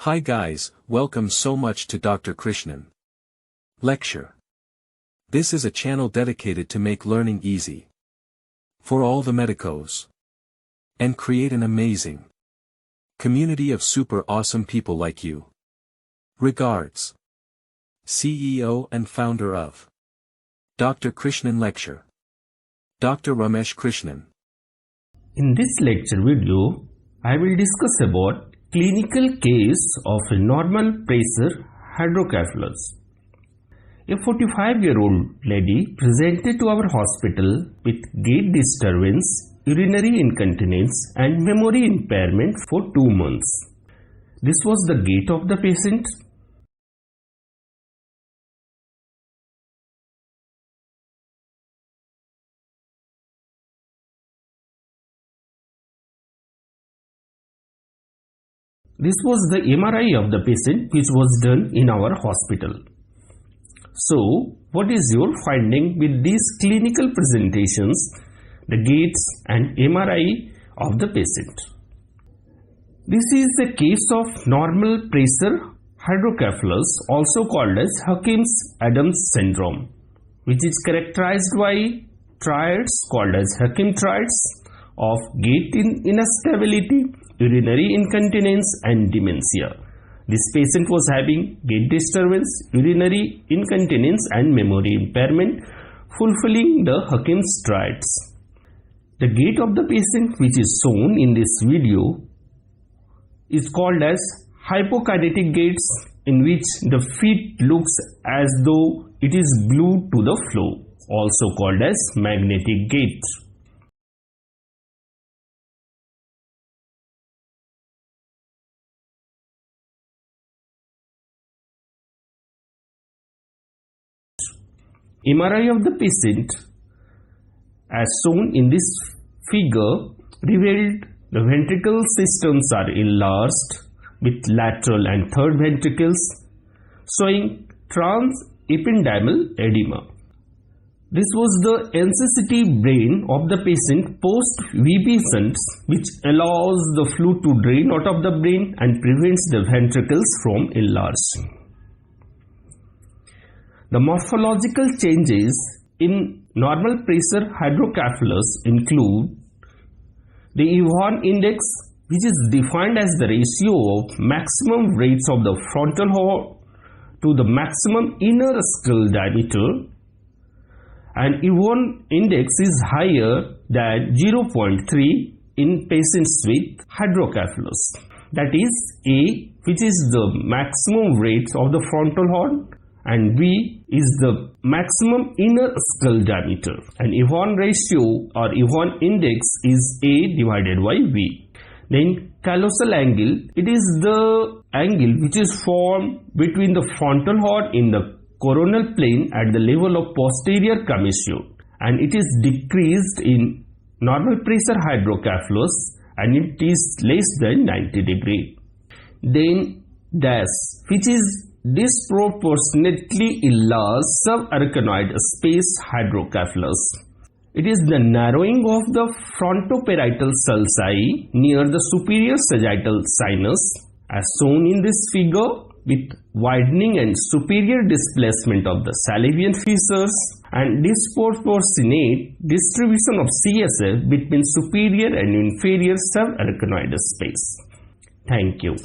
Hi guys, welcome so much to Dr. Krishnan Lecture. This is a channel dedicated to make learning easy for all the medicos and create an amazing community of super awesome people like you. Regards, CEO and founder of Dr. Krishnan Lecture, Dr. Ramesh Krishnan. In this lecture video, I will discuss about clinical case of a normal pressure hydrocephalus. A 45-year-old lady presented to our hospital with gait disturbance, urinary incontinence and memory impairment for 2 months. This was the gait of the patient. This was the MRI of the patient which was done in our hospital. So, what is your finding with these clinical presentations, the gaits and MRI of the patient? This is a case of normal pressure hydrocephalus, also called as Huckins-Adams syndrome, which is characterized by triads called as Huckim triads of gait instability, urinary incontinence and dementia. This patient was having gait disturbance, urinary incontinence and memory impairment, fulfilling the Huckim's triads. The gait of the patient which is shown in this video is called as hypokinetic gaits, in which the feet looks as though it is glued to the floor, also called as magnetic gait. MRI of the patient, as shown in this figure, revealed the ventricle systems are enlarged with lateral and third ventricles, showing transepidermal edema. This was the NCCT brain of the patient post-VP shunt, which allows the fluid to drain out of the brain and prevents the ventricles from enlarging. The morphological changes in normal pressure hydrocephalus include the Evon index, which is defined as the ratio of maximum rates of the frontal horn to the maximum inner skull diameter, and Evon index is higher than 0.3 in patients with hydrocephalus. That is A, which is the maximum rate of the frontal horn, and B is the maximum inner skull diameter, and Evon ratio or Evon index is A divided by V. Then callosal angle, it is the angle which is formed between the frontal horn in the coronal plane at the level of posterior commissure, and it is decreased in normal pressure hydrocephalus and it is less than 90 degree. Then dash, which is disproportionately enlarged subarachnoid space hydrocephalus. It is the narrowing of the frontoparietal sulci near the superior sagittal sinus, as shown in this figure, with widening and superior displacement of the salivary fissures and disproportionate distribution of CSF between superior and inferior subarachnoid space. Thank you.